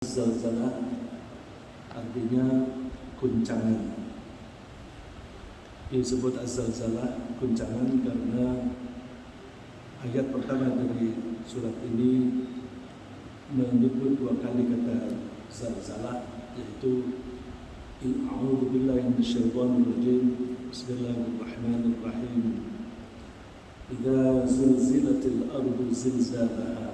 Zalzalah artinya guncangan. Disebut az-zalzalah guncangan karena ayat pertama dari surat ini menyebut dua kali kata zalzalah, yaitu a'udzu billahi minasyaitonir rajim. Bismillahirrahmanirrahim. Idza zulzilatil ardu zilzalaha.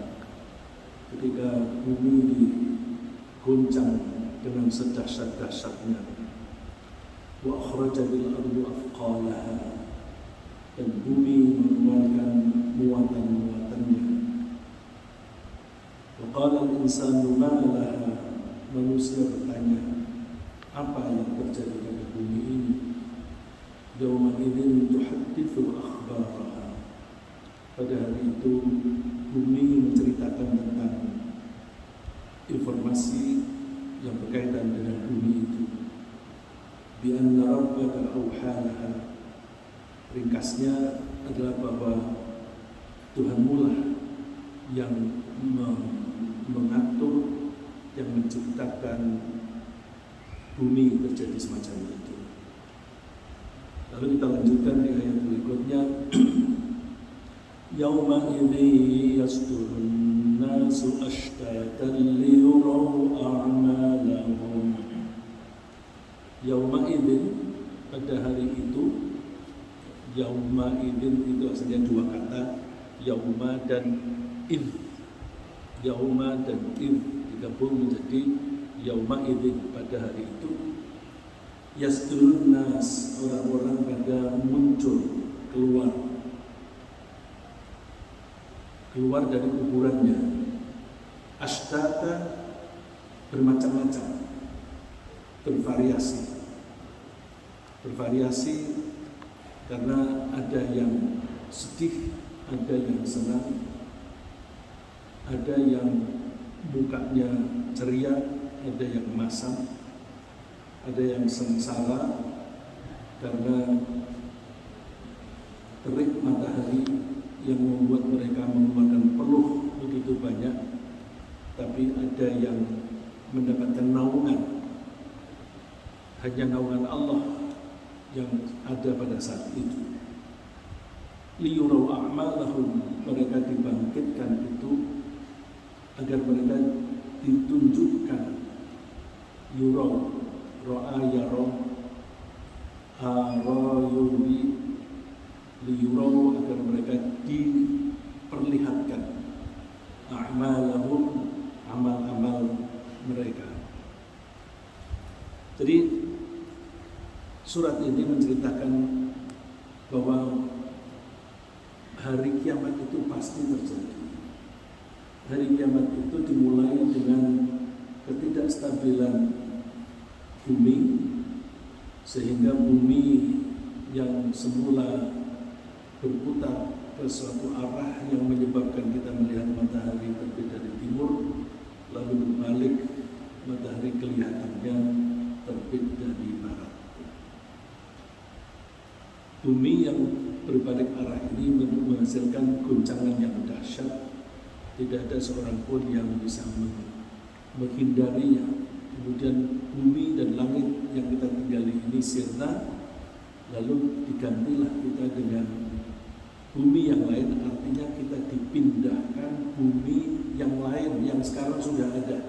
Ketika bumi diguncang dengan sedahsyat-dahsyatnya. Wa akhrajatil ardu athqalaha. Dan bumi mengeluarkan muatan-muatannya. Wa qala al-insanu ma laha. Manusia bertanya, apa yang terjadi pada bumi ini? Yawma idzin tuhadditsu akhbaraha. Pada hari itu bumi menceritakan tentang informasi yang berkaitan dengan bumi itu. Bi anna rabbaka awhalaha. Ringkasnya adalah bahwa Tuhanmu lah yang mengatur, yang menciptakan bumi terjadi semacam itu. Lalu kita lanjutkan di ayat berikutnya. Yauma idzi yasdurun nasu ashtatan liyuraw a'malahum. Yauma idzin, pada hari itu. Yauma idzin itu asalnya dua kata, yauma dan id. Yauma dan id digabung menjadi yauma idzin, pada hari itu. Yasdurun nas, orang-orang pada muncul, keluar dari kuburannya. Ashtata, bermacam-macam, bervariasi karena ada yang sedih, ada yang senang, ada yang mukanya ceria, ada yang masam, ada yang sengsara karena terik matahari yang membuat mereka mengeluarkan peluh begitu banyak. Tapi ada yang mendapatkan naungan, hanya naungan Allah yang ada pada saat itu. Liyuraw a'malahum, mereka dibangkitkan itu agar mereka ditunjukkan. Yuraw, ra'a yaraw, arayuri, liyuraw, agar mereka diperlihatkan a'malahum, amal-amal mereka. Jadi surat ini menceritakan bahwa hari kiamat itu pasti terjadi. Hari kiamat itu dimulai dengan ketidakstabilan bumi, sehingga bumi yang semula berputar ke suatu arah yang menyebabkan kita melihat matahari terbit dari timur, lalu berbalik, matahari kelihatannya terbit dari barat. Bumi yang berbalik arah ini menghasilkan guncangan yang dahsyat. Tidak ada seorang pun yang bisa menghindarinya. Kemudian bumi dan langit yang kita tinggali ini sirna, lalu digantilah kita dengan bumi yang lain. Artinya kita dipindahkan bumi yang lain yang sekarang sudah ada,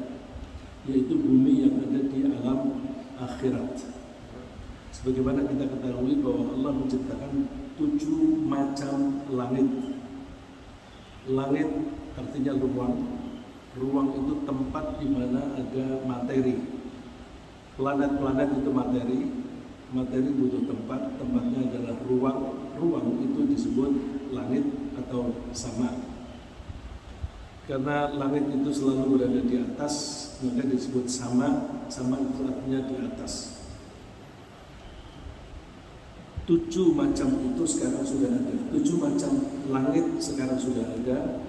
yaitu bumi yang ada di alam akhirat. Sebagaimana kita ketahui bahwa Allah menciptakan 7 macam langit. Langit artinya ruang. Ruang itu tempat di mana ada materi. Planet-planet itu materi. Materi butuh tempat. Tempatnya adalah ruang. Ruang itu disebut langit atau sama. Karena langit itu selalu berada di atas, maka disebut sama. Sama itu artinya di atas. 7 macam itu sekarang sudah ada. 7 macam langit sekarang sudah ada.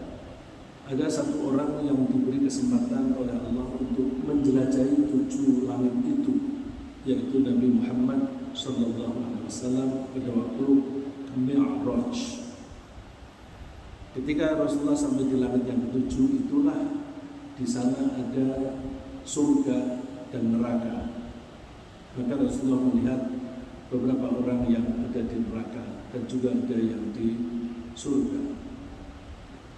Ada satu orang yang diberi kesempatan oleh Allah untuk menjelajahi 7 langit itu, yaitu Nabi Muhammad SAW pada waktu Mi'raj. Ketika Rasulullah sampai di langit yang ke-7, itulah di sana ada surga dan neraka. Maka Rasulullah melihat beberapa orang yang ada di neraka dan juga ada yang di surga.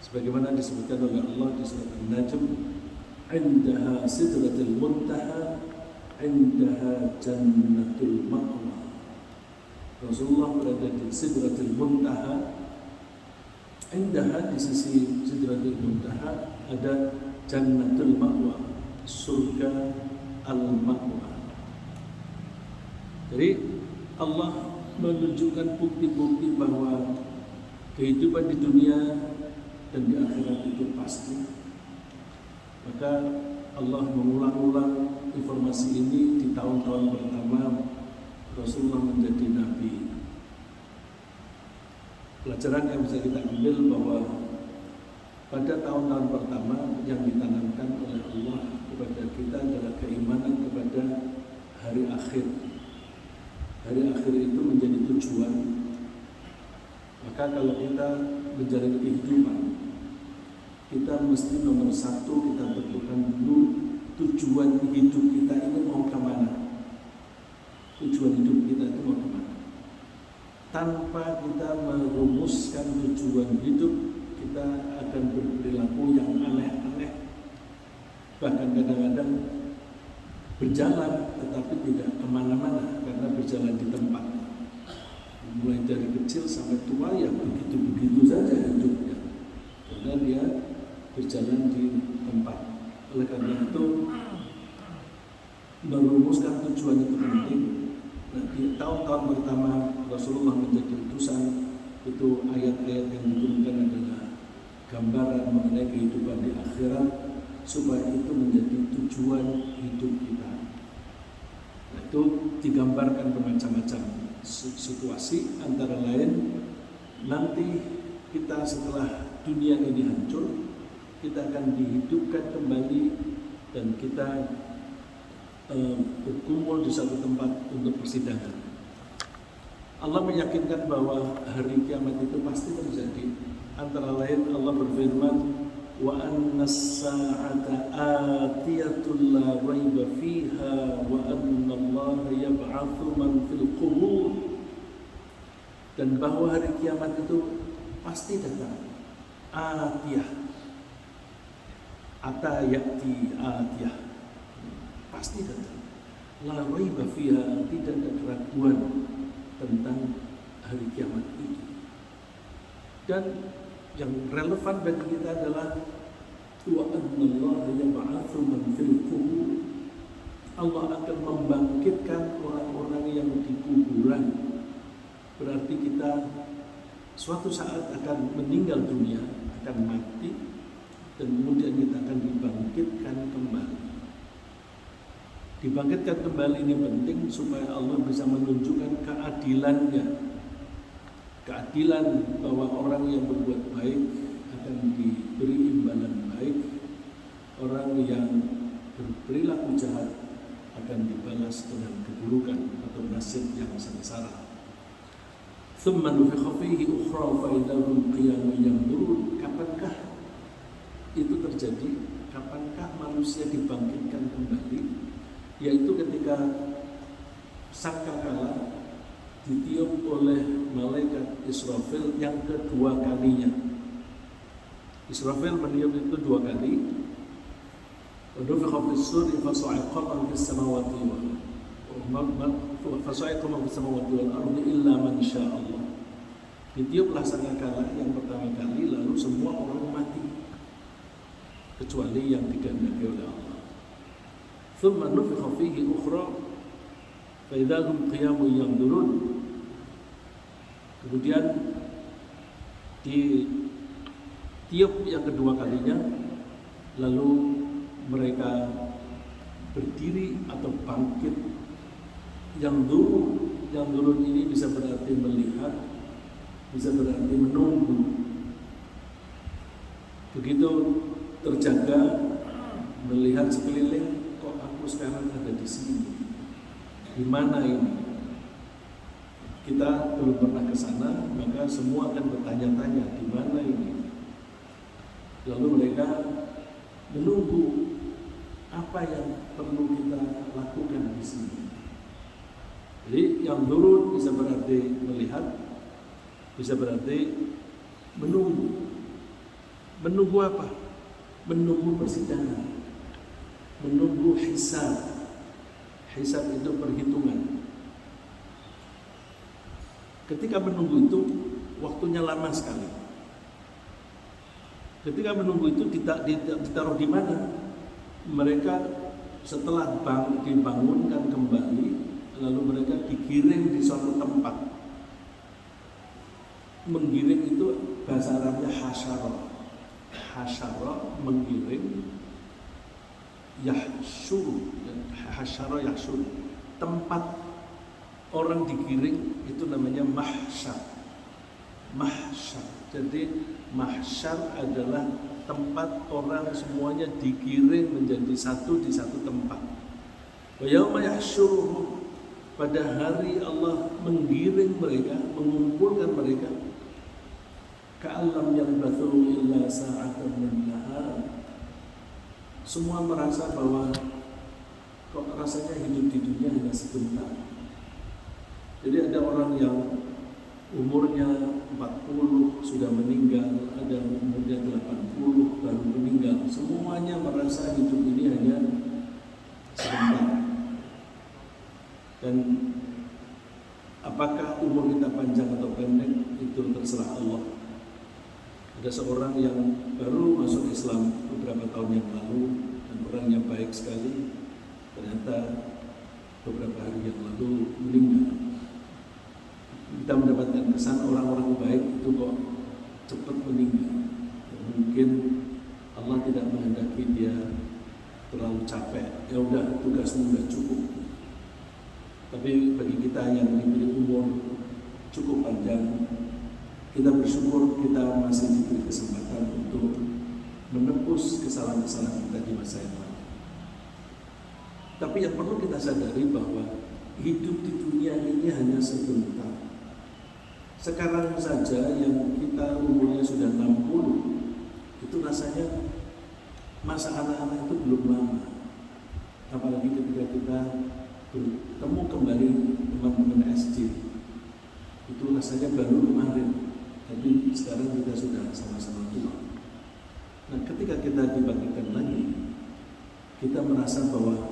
Sebagaimana disebutkan oleh Allah di surat An-Najm, "Indaha sidratul muntaha, indaha jannatul ma'wa." Rasulullah berada di sidratul muntaha. Indaha, di sisi sidratul muntaha ada jannatul ma'wa, surga al-ma'wa. Jadi Allah menunjukkan bukti-bukti bahwa kehidupan di dunia dan di akhirat itu pasti. Maka Allah mengulang-ulang informasi ini di tahun-tahun pertama Rasulullah menjadi Nabi. Pelajaran yang bisa kita ambil bahwa pada tahun-tahun pertama yang ditanamkan oleh Allah kepada kita adalah keimanan kepada hari akhir. Hari akhir itu menjadi tujuan. Maka kalau kita menjalani kehidupan, kita mesti nomor satu kita tentukan dulu tujuan hidup kita ini mau kemana. Tujuan hidup kita itu mau kemana. Tanpa kita merumuskan tujuan hidup, kita akan berperilaku yang aneh-aneh. Bahkan kadang-kadang berjalan tetapi tidak kemana-mana karena berjalan di tempat. Mulai dari kecil sampai tua ya begitu-begitu saja hidupnya, karena dia berjalan di tempat. Oleh karena itu merumuskan tujuan itu penting. Nah, di tahun-tahun pertama Rasulullah menjadi utusan, itu ayat-ayat yang diturunkan adalah gambaran mengenai kehidupan di akhirat supaya itu menjadi tujuan hidup kita. Nah, itu digambarkan bermacam-macam situasi, antara lain nanti kita setelah dunia ini hancur, kita akan dihidupkan kembali dan kita berkumpul di satu tempat untuk persidangan. Allah meyakinkan bahwa hari kiamat itu pasti terjadi. Antara lain Allah berfirman, wa annas sa'ata atiyatul la raiba fiha wa anna Allah yab'atsu man fil qubur. Dan bahwa hari kiamat itu pasti datang. Atiyah, atayati atiyah, pasti datang. La raiba fiha, tidak ada keraguan tentang hari kiamat itu. Dan yang relevan bagi kita adalah wa anna Allah yab'atsu man fil qubur. Allah akan membangkitkan orang-orang yang di kuburan. Berarti kita suatu saat akan meninggal dunia, akan mati, dan kemudian kita akan dibangkitkan kembali. Dibangkitkan kembali ini penting supaya Allah bisa menunjukkan keadilannya. Keadilan bahwa orang yang berbuat baik akan diberi imbalan baik, orang yang berperilaku jahat akan dibalas dengan keburukan atau nasib yang sengsara. Tsumma nufikha fihi ukhra fa idahum qiyamun yanzurun. Kapankah itu terjadi? Kapankah manusia dibangkitkan kembali? Yaitu ketika sangkakala ditiup oleh malaikat Israfil yang kedua kalinya. Israfil meniup itu dua kali. Wa nufikha fis suri fa sa'iqa man fis samawati wal ardi illa man syaa Allah. Ditiuplah sangkakala yang pertama kali, lalu semua orang mati kecuali yang dikehendaki oleh Allah. Tsumma nufikha fihi ukhra fa idahum qiyamun yanzurun. Kemudian ditiup yang kedua kalinya, lalu mereka berdiri atau bangkit. Yang turun ini bisa berarti melihat, bisa berarti menunggu. Begitu terjaga, melihat sekeliling, kok aku sekarang ada di sini? Di mana ini? Kita belum pernah ke sana, maka semua akan bertanya-tanya, di mana ini? Lalu mereka menunggu, apa yang perlu kita lakukan di sini. Jadi yang nurun bisa berarti melihat, bisa berarti menunggu. Menunggu apa? Menunggu persidangan, menunggu hisab. Hisab itu perhitungan. Ketika menunggu itu waktunya lama sekali. Ketika menunggu itu ditaruh di mana? Mereka setelah dibangunkan kembali, lalu mereka digiring di suatu tempat. Menggiring itu bahasa Arabnya hasyara. Hasyara menggiring, yahsyur, hasyara yahsyur. Tempat orang digiring itu namanya mahsyar. Mahsyar. Jadi mahsyar adalah tempat orang semuanya digiring menjadi satu di satu tempat. Wa yauma yahsyuruhum, pada hari Allah menggiring mereka, mengumpulkan mereka, ka'allam yalbathu illa sa'atan min nahar. Semua merasa bahwa kok rasanya hidup di dunia hanya sebentar. Jadi ada orang yang umurnya 40 sudah meninggal, ada umurnya 80 baru meninggal. Semuanya merasa hidup ini hanya sebentar. Dan apakah umur kita panjang atau pendek itu terserah Allah. Ada seorang yang baru masuk Islam beberapa tahun yang lalu dan orangnya baik sekali, ternyata beberapa hari yang lalu meninggal. Kita mendapatkan kesan orang-orang baik itu kok cepat meninggal. Ya, mungkin Allah tidak menghendaki dia terlalu capek. Ya udah, tugasmu udah cukup. Tapi bagi kita yang diberi umur cukup panjang, kita bersyukur kita masih diberi kesempatan untuk menebus kesalahan-kesalahan kita di masa yang lalu. Tapi yang perlu kita sadari bahwa hidup di dunia ini hanya sebentar. Sekarang saja yang kita umurnya sudah 60, itu rasanya masa anak-anak itu belum lama. Apalagi ketika kita bertemu kembali teman-teman SD, itu rasanya baru kemarin. Tapi sekarang kita sudah sama-sama tua. Nah, ketika kita dibangkitkan lagi, kita merasa bahwa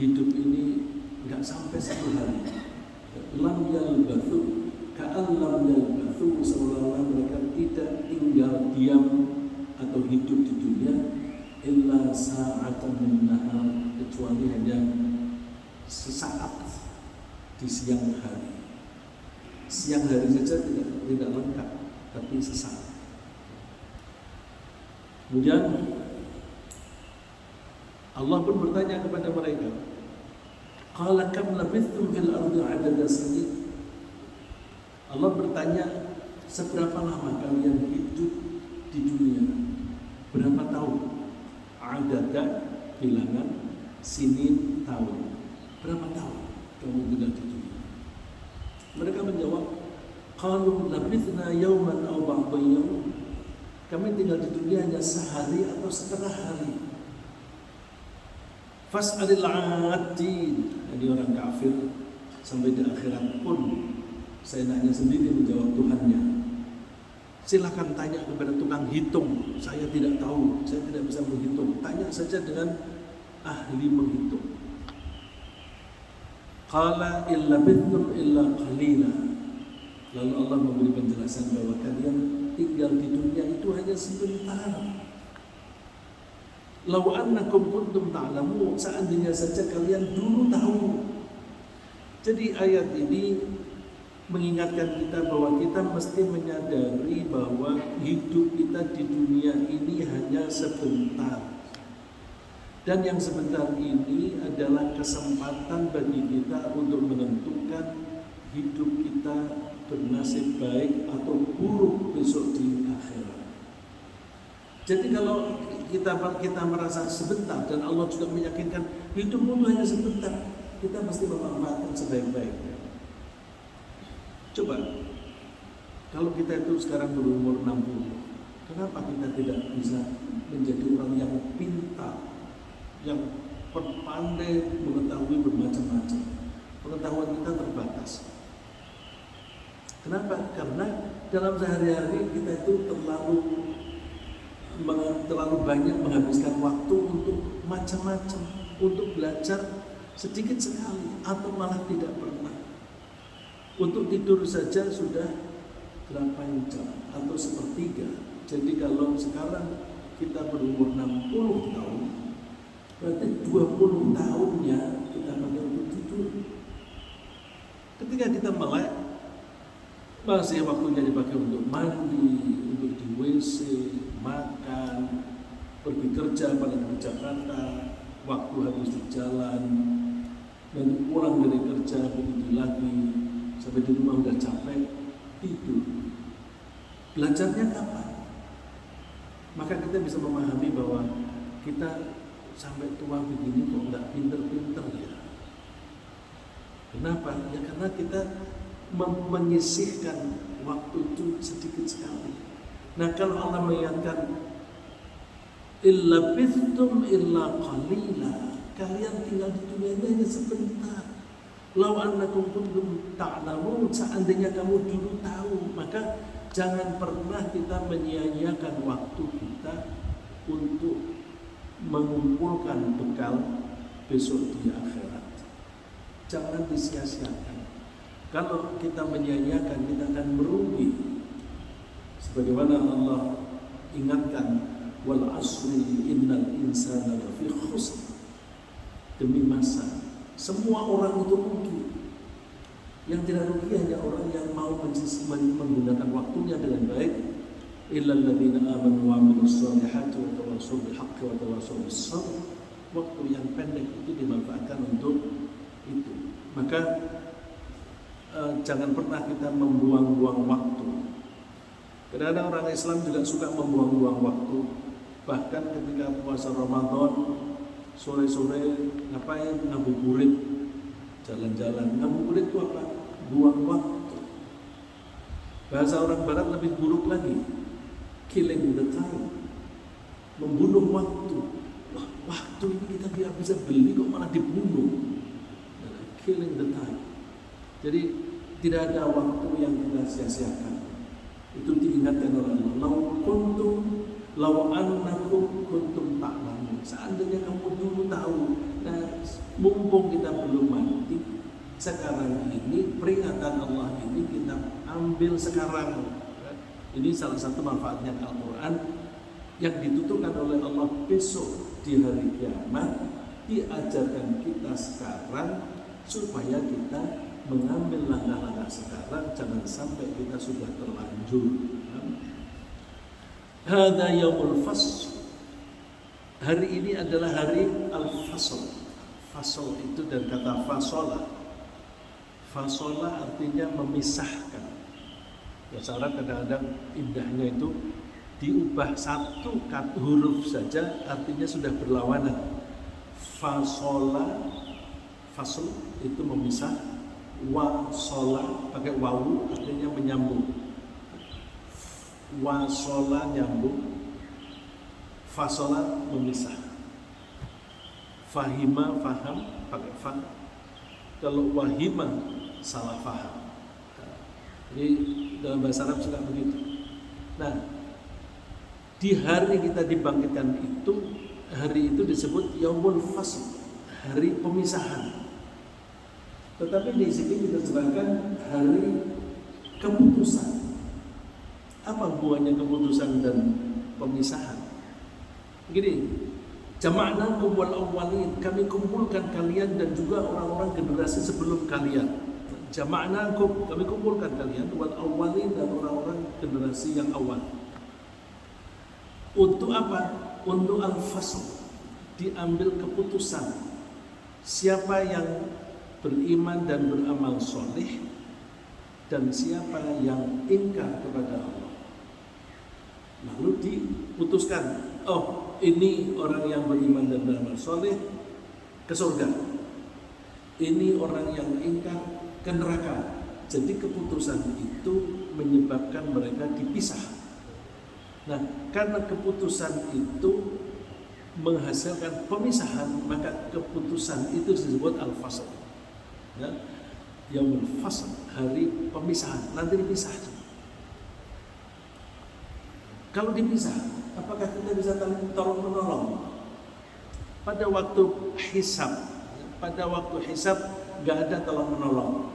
hidup ini nggak sampai satu hari. Lam yalbathu ka'allam yalbathu, seolah-olah mereka tidak tinggal diam atau hidup di dunia illa sa'atan min nahar, kecuali hanya sesaat di siang hari. Siang hari saja tidak lengkap, tapi sesaat. Kemudian Allah pun bertanya kepada mereka, qala kam labithtum fil ardi adada sinin. Allah bertanya, seberapa lama kalian hidup di dunia? Berapa tahun? Adada bilangan, sinin tahun. Berapa tahun kamu tinggal di dunia? Mereka menjawab, qalu labithna yawman aw ba'da yawm. Kami tinggal di dunia hanya sehari atau setengah hari. Fas'alil 'adin. Jadi orang kafir sampai di akhirat pun saya nanya sendiri menjawab Tuhannya. Silakan tanya kepada tukang hitung. Saya tidak tahu, saya tidak bisa menghitung. Tanya saja dengan ahli menghitung. Qala illa bithum illa qalila. Lalu Allah memberi penjelasan bahwa kalian tinggal di dunia itu hanya sebentar. Law annakum kuntum ta'lamun, seandainya saja kalian dulu tahu. Jadi ayat ini mengingatkan kita bahwa kita mesti menyadari bahwa hidup kita di dunia ini hanya sebentar. Dan yang sebentar ini adalah kesempatan bagi kita untuk menentukan hidup kita bernasib baik atau buruk besok di akhirat. Jadi kalau kita merasa sebentar dan Allah juga meyakinkan hidupmu hanya sebentar, kita mesti memanfaatkan sebaik-baiknya. Coba, kalau kita itu sekarang berumur 60, kenapa kita tidak bisa menjadi orang yang pintar, yang pandai mengetahui bermacam-macam. Pengetahuan kita terbatas. Kenapa? Karena dalam sehari-hari kita itu terlalu banyak menghabiskan waktu untuk macam-macam, untuk belajar sedikit sekali atau malah tidak pernah. Untuk tidur saja sudah 8 jam atau sepertiga. Jadi kalau sekarang kita berumur 60 tahun, berarti 20 tahunnya kita pakai untuk tidur. Ketika kita melek, masih waktunya dipakai untuk mandi, untuk di WC, makan, pergi kerja, apalagi di Jakarta, waktu habis di jalan, dan pulang dari kerja begitu lagi, sampai di rumah udah capek, tidur. Belajarnya kapan? Maka kita bisa memahami bahwa kita sampai tua begini kok nggak pinter-pinter ya. Kenapa? Ya karena kita menyisihkan waktu itu sedikit sekali. Nah kalau Allah mengingatkan illa bithtum illa qalila, kalian tinggal di dunia ini hanya sebentar. Law annakum kuntum ta'lamun, seandainya kamu dulu tahu, maka jangan pernah kita menyia-nyiakan waktu kita untuk mengumpulkan bekal besok di akhirat. Jangan disia-siakan. Kalau kita menyia-nyiakan, kita akan merugi. Sebagaimana Allah ingatkan, wal asri innal insana lafi khusr. Demi masa, semua orang itu rugi. Yang tidak rugi hanya orang yang mau menggunakan waktunya dengan baik. Illal ladzina amanu wa amilus solihati wa tawassaw bil haqqi wa tawassaw bis sabr. Waktu yang pendek itu dimanfaatkan untuk itu. Maka jangan pernah kita membuang-buang waktu. Kadang-kadang orang Islam juga suka membuang-buang waktu. Bahkan ketika puasa Ramadan, sore-sore ngapain? Ngabuburit, jalan-jalan. Ngabuburit itu apa? Buang waktu. Bahasa orang Barat lebih buruk lagi, killing the time, membunuh waktu. Wah, waktu ini kita tidak bisa beli kok malah dibunuh. Killing the time. Jadi tidak ada waktu yang kita sia-siakan. Itu diingatkan oleh Allah. Law annakum kuntum ta'lamun. Seandainya kamu dulu tahu. Nah, mumpung kita belum mati, sekarang ini peringatan Allah ini kita ambil sekarang. Ini salah satu manfaatnya Al-Quran yang dituturkan oleh Allah besok di hari kiamat, diajarkan kita sekarang supaya kita mengambil langkah-langkah sekarang, jangan sampai kita sudah terlanjur. Hadza yaumul fasl. Hari ini adalah hari al-fasl. Fasl itu dari kata fasola. Fasola artinya memisahkan. Bahasa Arab kadang-kadang indahnya itu diubah satu huruf saja artinya sudah berlawanan. Fasola, fasl itu memisah. Wasola pakai wawu artinya menyambung. Wasola nyambung, fasola memisah. Fahima faham pakai fa. Kalau wahima salah faham. Jadi dalam bahasa Arab suka begitu. Nah, di hari kita dibangkitkan itu, hari itu disebut yaumul fasl, hari pemisahan. Tetapi di sini diterjemahkan hari keputusan. Apa hubungannya keputusan dan pemisahan? Begini, jama'nakum wal awwalin, kami kumpulkan kalian dan juga orang-orang generasi sebelum kalian. Jama'nakum, kami kumpulkan kalian, wal awwalin, dan orang-orang generasi yang awal. Untuk apa? Untuk al-fasl, diambil keputusan. Siapa yang beriman dan beramal soleh, dan siapa yang ingkar kepada Allah. Lalu diputuskan, oh ini orang yang beriman dan beramal soleh ke surga, ini orang yang ingkar ke neraka. Jadi keputusan itu menyebabkan mereka dipisah. Nah, karena keputusan itu menghasilkan pemisahan, maka keputusan itu disebut al-fasl. Ya, yaumul fasl, hari pemisahan, nanti dipisah. Kalau dipisah, apakah kita bisa tolong menolong? Pada waktu hisab, gak ada tolong menolong.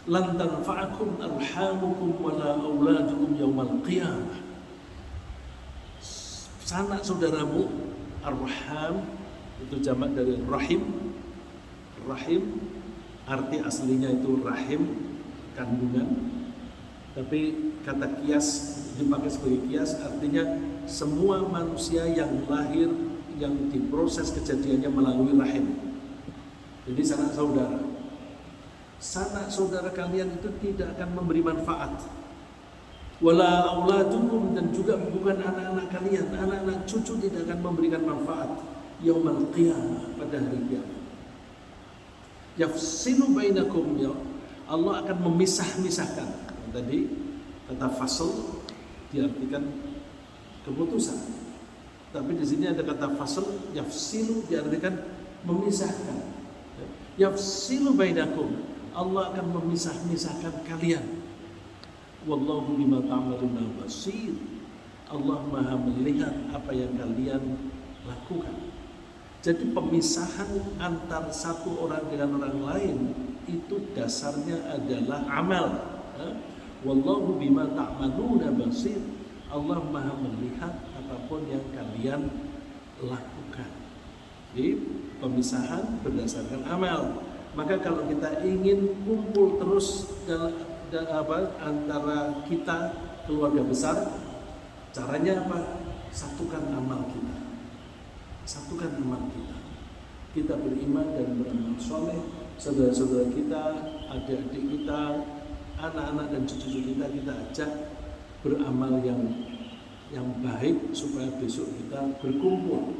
Lan tanfa'akum arhamukum wala auladukum yaumal qiyamah. Sanak saudaramu, arham itu jamak dari rahim. Rahim arti aslinya itu rahim, kandungan. Tapi kata kias dipakai sebagai kias, artinya semua manusia yang lahir, yang diproses kejadiannya melalui rahim. Jadi sanak saudara. Sanak saudara kalian itu tidak akan memberi manfaat. Wala auladukum, dan juga bukan anak-anak kalian, anak-anak cucu tidak akan memberikan manfaat yaumal qiyamah, pada hari kiamat. Yafsilu bainakum, ya Allah akan memisah-misahkan. Tadi kata fasl diartikan keputusan. Tapi di sini ada kata fasl, yafsilu diartikan memisahkan. Yafsilu bainakum, Allah akan memisah-misahkan kalian. Wallahu bima ta'maluna basir. Allah Maha melihat apa yang kalian lakukan. Jadi pemisahan antar satu orang dengan orang lain itu dasarnya adalah amal. Wallahu bima ta'maluna basir. Allah Maha melihat apapun yang kalian lakukan. Jadi pemisahan berdasarkan amal. Maka kalau kita ingin kumpul terus antara kita keluarga besar, caranya apa? Satukan amal kita. Satukan amal kita. Kita beriman dan beramal soleh. Saudara-saudara kita, adik-adik kita, anak-anak dan cucu-cucu kita ajak beramal yang baik supaya besok kita berkumpul.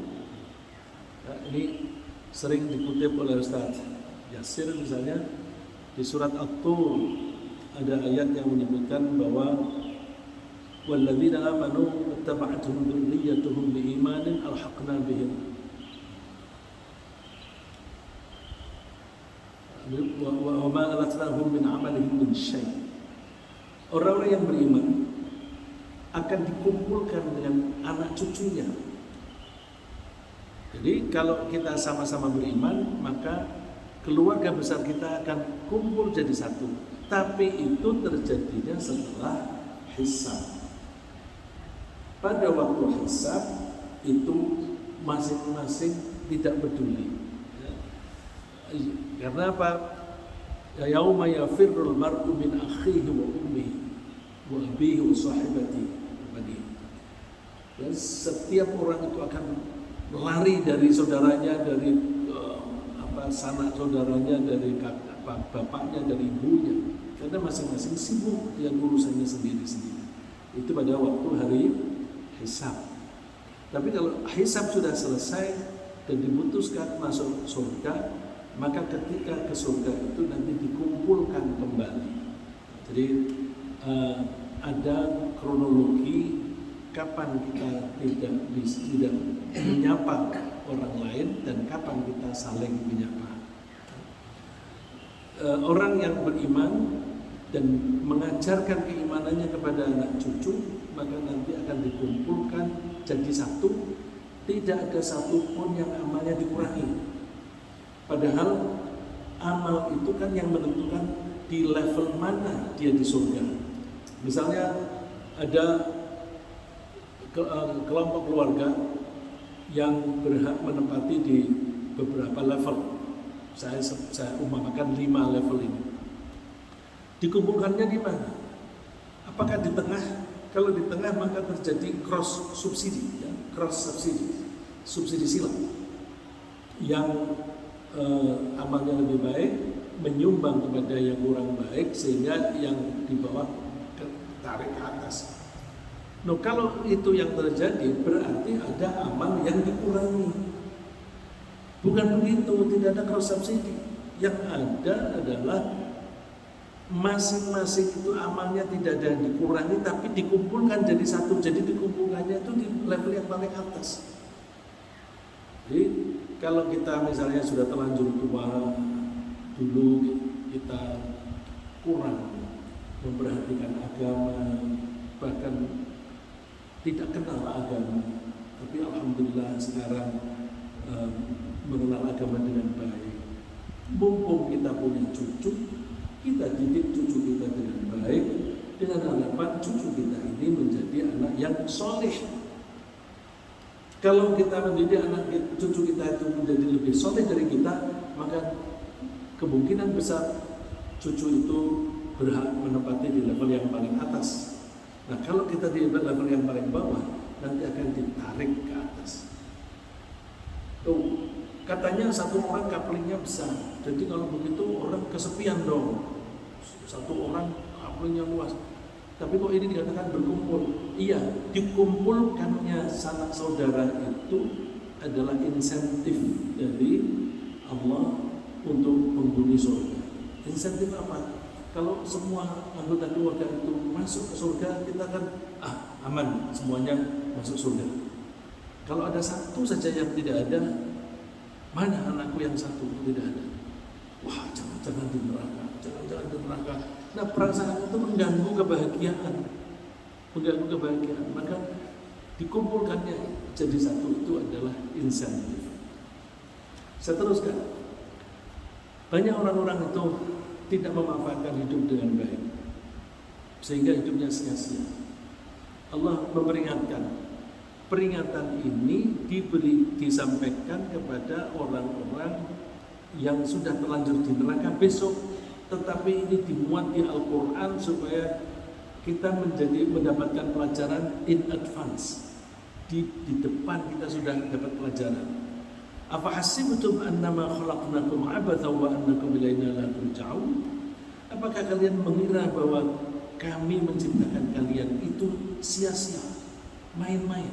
Nah, ini sering dikutip oleh Ustaz Yasir misalnya di surat At-Tur ada ayat yang menyebutkan bahwa walladzina amanu wattaba'atuhum dzurriyyatuhum biimanin alhaqna bihim wa ma alatnahum min amalihim min syai'. Orang-orang yang beriman akan dikumpulkan dengan anak cucunya. Jadi kalau kita sama-sama beriman, maka keluarga besar kita akan kumpul jadi satu. Tapi itu terjadinya setelah hisab. Pada waktu hisab itu masing-masing tidak peduli. Karena apa? Yauma yafirrul mar'u min akhihi wa ummihi wa abihi wa sahibatihi. Dan setiap orang itu akan lari dari saudaranya, dari sanak saudaranya, dari bapaknya, dari ibunya, karena masing-masing sibuk yang urusannya sendiri-sendiri. Itu pada waktu hari hisab. Tapi kalau hisab sudah selesai dan diputuskan masuk surga, maka ketika ke surga itu nanti dikumpulkan kembali. Jadi ada kronologi kapan kita tidak menyapa orang lain dan kapan kita saling menyapa. Orang yang beriman dan mengajarkan keimanannya kepada anak cucu, maka nanti akan dikumpulkan jadi satu. Tidak ada satupun yang amalnya dikurangi. Padahal amal itu kan yang menentukan di level mana dia di surga. Misalnya ada kelompok keluarga yang berhak menempati di beberapa level. Saya umpamakan 5 level ini. Dikumpulkannya di mana? Apakah di tengah? Kalau di tengah maka terjadi cross subsidi, ya, cross subsidi silang. Yang amalnya lebih baik menyumbang kepada yang kurang baik sehingga yang di bawah tarik ke atas. Nah, kalau itu yang terjadi berarti ada amal yang dikurangi. Bukan begitu, tidak ada cross subsidi. Yang ada adalah masing-masing itu amalnya tidak ada yang dikurangi, tapi dikumpulkan jadi satu. Jadi dikumpulkannya itu di level yang paling atas. Jadi kalau kita misalnya sudah terlanjur tua, dulu kita kurang memperhatikan agama, bahkan tidak kenal agama, tapi alhamdulillah sekarang mengenal agama dengan baik. Mumpung kita punya cucu, kita didik cucu kita dengan baik, dengan harapan cucu kita ini menjadi anak yang soleh. Kalau kita mendidik anak cucu kita itu menjadi lebih soleh dari kita, maka kemungkinan besar cucu itu berhak menempati di level yang paling atas. Nah, kalau kita di level yang paling bawah, nanti akan ditarik ke atas. Katanya satu orang couplingnya besar. Jadi kalau begitu orang kesepian dong. Satu orang couplingnya luas. Tapi kok ini dikatakan berkumpul? Iya, dikumpulkannya sanak saudara itu adalah insentif dari Allah untuk penghuni surga. Insentif apa? Kalau semua anggota keluarga itu masuk ke surga, kita kan aman, semuanya masuk surga. Kalau ada satu saja yang tidak ada, mana anakku yang satu tidak ada? Wah, jangan-jangan di neraka, jangan-jangan di neraka. Nah, perasaan itu mengganggu kebahagiaan. Maka dikumpulkannya jadi satu itu adalah insentif. Saya teruskan. Banyak orang-orang itu tidak memanfaatkan hidup dengan baik, sehingga hidupnya sia-sia. Allah memperingatkan. Peringatan ini disampaikan kepada orang-orang yang sudah terlanjur di neraka besok, tetapi ini dimuat di Al-Quran supaya kita mendapatkan pelajaran in advance. Di depan kita sudah dapat pelajaran. Afa hasibtum annama khalaqnakum abatha wa annakum ilaina la turja'un? Apakah kalian mengira bahwa kami menciptakan kalian itu sia-sia, main-main?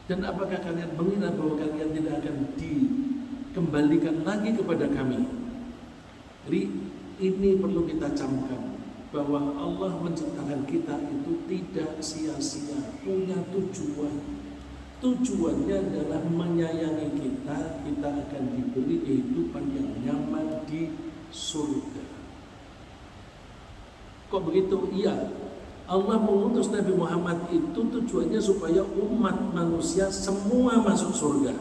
Dan apakah kalian mengira bahwa kalian tidak akan dikembalikan lagi kepada kami? Jadi ini perlu kita camkan, bahwa Allah menciptakan kita itu tidak sia-sia, punya tujuan. Tujuannya adalah menyayangi kita akan diberi kehidupan yang nyaman di surga. Kok begitu? Iya, Allah mengutus Nabi Muhammad itu tujuannya supaya umat manusia semua masuk surga.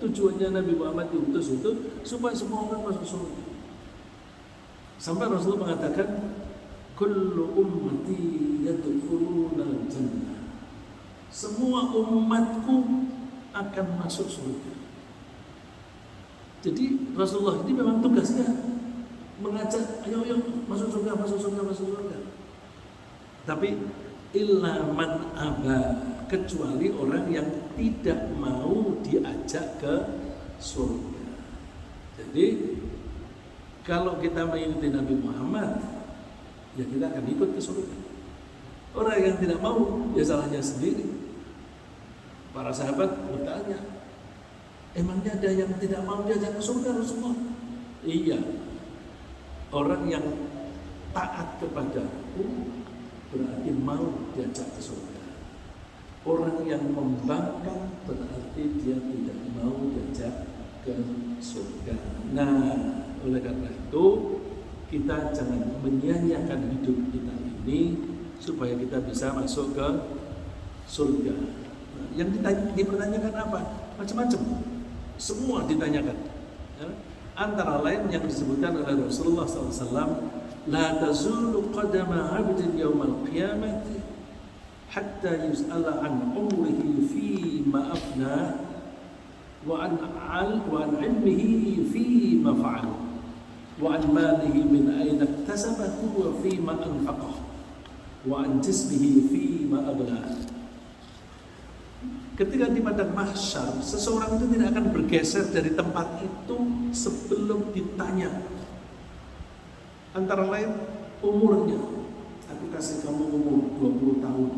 Tujuannya Nabi Muhammad diutus itu supaya semua orang masuk surga. Sampai Rasulullah mengatakan, kullu ummati yadkhuluna jannah. Semua umatku akan masuk surga. Jadi Rasulullah ini memang tugasnya mengajak, ayo masuk surga. Tapi illa man aba, kecuali orang yang tidak mau diajak ke surga. Jadi kalau kita mengikuti Nabi Muhammad, ya kita akan ikut ke surga. Orang yang tidak mau, ya salahnya sendiri. Para sahabat bertanya, emangnya ada yang tidak mau diajak ke surga Rasulullah? Iya, orang yang taat kepadaku berarti mau diajak ke surga. Orang yang membangkang berarti dia tidak mau diajak ke surga. Nah, oleh karena itu kita jangan menyia-nyiakan hidup kita ini supaya kita bisa masuk ke surga. Yang dipertanyakan apa? Macam-macam. Semua ditanyakan. Ya. Antara lain yang disebutkan oleh Rasulullah SAW, la tazulu qadama 'abdin yawmal qiyamati hatta yus'ala an umrihi fi ma afna wa an ilmihi fi ma fa'al wa an malihi min ayna iktasabahu wa fi ma anfaqah wa an jismihi fi ma ablah. Ketika di padang mahsyar, seseorang itu tidak akan bergeser dari tempat itu sebelum ditanya. Antara lain umurnya. Aku kasih kamu umur 20 tahun.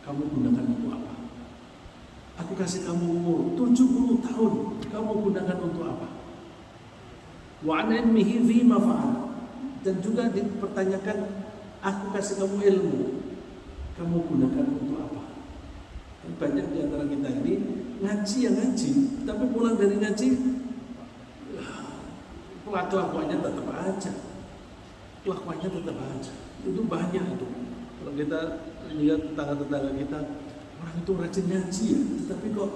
Kamu gunakan untuk apa? Aku kasih kamu umur 70 tahun. Kamu gunakan untuk apa? Wa an ilmihi fi ma fa'al. Dan juga dipertanyakan, aku kasih kamu ilmu. Kamu gunakan untuk apa? Banyak di antara kita ini ngaji ya ngaji, tapi pulang dari ngaji kelakuannya tetap aja, kelakuannya tetap aja. Itu banyak itu. Kalau kita lihat tetangga-tetangga kita, orang itu rajin ngaji ya, tetapi kok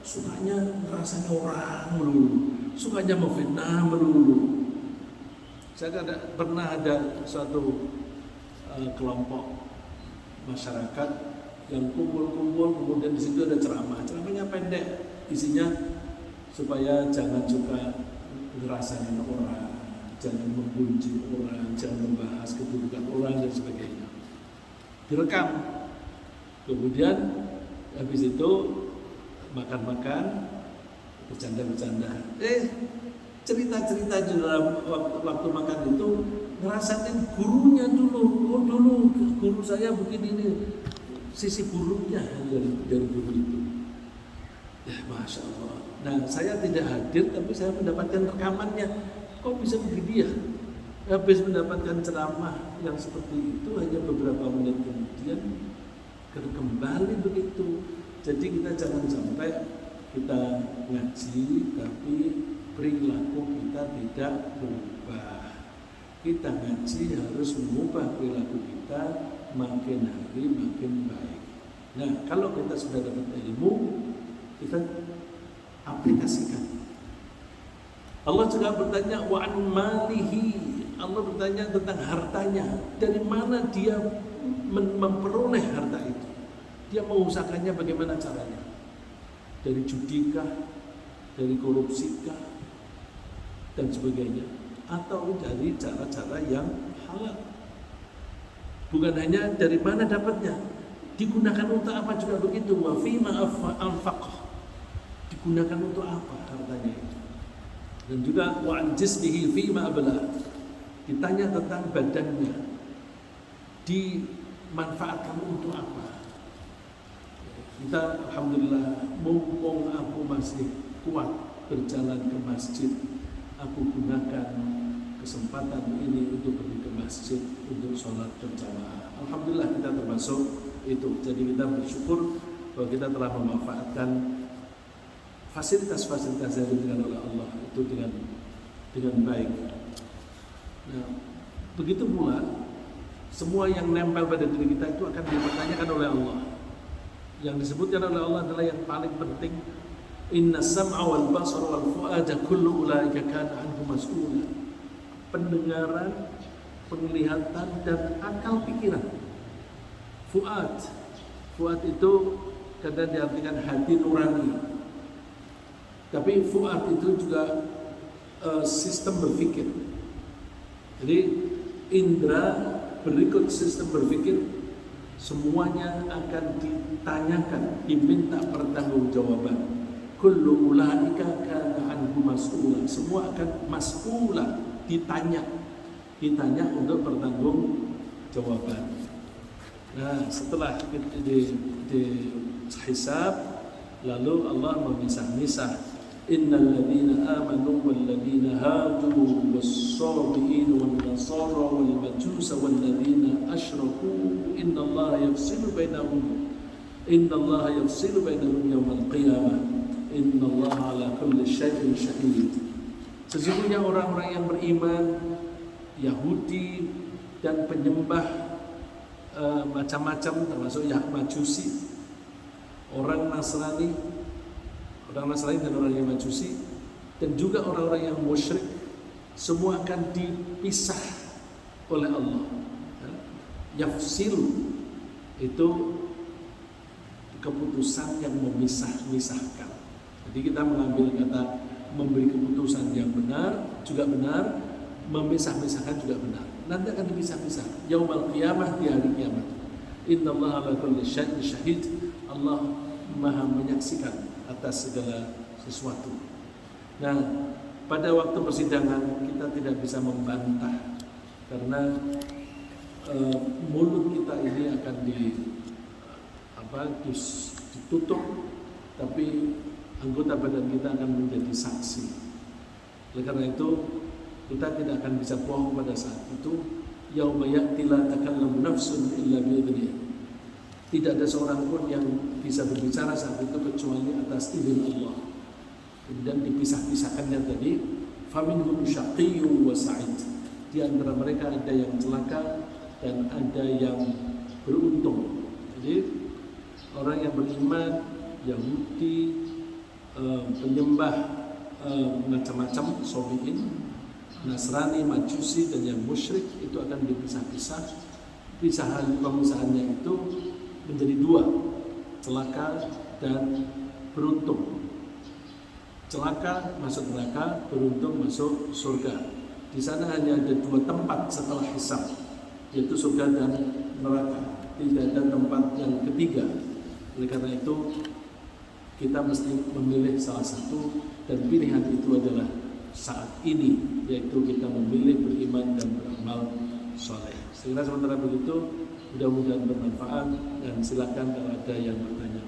sukanya ngerasanya orang melulu, sukanya memfitnah melulu. Saya pernah ada suatu kelompok masyarakat yang kumpul-kumpul, kemudian di situ ada ceramahnya pendek, isinya supaya jangan suka ngerasain orang, jangan membenci orang, jangan membahas keburukan orang dan sebagainya. Direkam, kemudian habis itu makan-makan, bercanda-bercanda. Cerita-cerita di dalam waktu makan itu ngerasain gurunya dulu. Oh dulu guru saya begini ini, sisi buruknya dari guru itu. Ya Masya Allah. Nah saya tidak hadir tapi saya mendapatkan rekamannya. Kok bisa begini ya? Habis mendapatkan ceramah yang seperti itu hanya beberapa menit kemudian kembali begitu. Jadi kita jangan sampai kita ngaji tapi perilaku kita tidak berubah. Kita ngaji harus mengubah perilaku kita makin hari makin baik. Nah, kalau kita sudah dapat ilmu, kita aplikasikan. Allah juga bertanya wa an malihi. Allah bertanya tentang hartanya. Dari mana dia memperoleh harta itu? Dia mengusahakannya bagaimana caranya? Dari judikah? Dari korupsikah? Dan sebagainya, atau dari cara-cara yang halal. Bukan hanya dari mana dapatnya, digunakan untuk apa juga begitu. Wa fima anfaqah, digunakan untuk apa hartanya itu. Dan juga wa an jismihi fima abla, ditanya tentang badannya, dimanfaatkan untuk apa. Kita alhamdulillah mumpung aku masih kuat berjalan ke masjid, aku gunakan kesempatan ini untuk pergi ke masjid untuk sholat berjamaah. Alhamdulillah kita termasuk itu. Jadi kita bersyukur bahwa kita telah memanfaatkan fasilitas-fasilitas yang diberikan oleh Allah itu dengan baik. Nah, begitu pula semua yang nempel pada diri kita itu akan dipertanyakan oleh Allah. Yang disebutkan oleh Allah adalah yang paling penting. Inna sam'a wal basara wal fu'ada kullu ulaika kana anhu mas'ula. Pendengaran, penglihatan dan akal pikiran. Fuad itu kadang diartikan hati nurani. Tapi fuad itu juga sistem berpikir. Jadi indra berikut sistem berpikir semuanya akan ditanyakan, diminta pertanggungjawaban. Kullu ulaika kana anhu mas'ula. Semua akan mas'ula, ditanya untuk pertanggungjawaban. Nah, setelah dihisab, lalu Allah memisah-misah. Innal ladzina amanu wal ladzina hadu was-sabiin wan nasara wal majusa wal ladzina asyraku innallaha yafsilu bainahum. Innallaha yafsilu bainahum yaumal qiyamah. Innallaha ala kulli syai'in syahid. Sesungguhnya orang-orang yang beriman, Yahudi dan penyembah macam-macam termasuk Majusi, orang Nasrani dan orang yang Majusi, dan juga orang-orang yang musyrik, semua akan dipisah oleh Allah. Yafsilu itu keputusan yang memisah-misahkan. Jadi kita mengambil kata memberi keputusan yang benar juga benar, memisah-misahkan juga benar. Nanti akan dipisah-pisah. Yaumal qiyamah, di hari kiamat. Innallaha ala kulli syai'in syahid. Allah Maha menyaksikan atas segala sesuatu. Nah, pada waktu persidangan kita tidak bisa membantah karena mulut kita ini akan ditutup, tapi anggota badan kita akan menjadi saksi. Oleh karena itu kita tidak akan bisa bohong pada saat itu. Yauma ya'ti la takallamu nafsun illa bi'idhnihi. Tidak ada seorang pun yang bisa berbicara saat itu kecuali atas izin Allah. Kemudian dipisah-pisahkannya tadi, faminhum syaqiyyun wa sa'id. Di antara mereka ada yang celaka dan ada yang beruntung. Jadi orang yang beriman, Yahudi, penyembah macam-macam, Sobiin, Nasrani, Majusi, dan yang musyrik itu akan dipisah-pisah. Pemisahannya itu menjadi dua, celaka dan beruntung. Celaka masuk neraka, beruntung masuk surga. Di sana hanya ada dua tempat setelah hisab, yaitu surga dan neraka. Tidak ada tempat yang ketiga. Oleh karena itu kita mesti memilih salah satu, dan pilihan itu adalah saat ini, yaitu kita memilih beriman dan beramal soleh. Sementara begitu, mudah-mudahan bermanfaat, dan silakan kalau ada yang bertanya.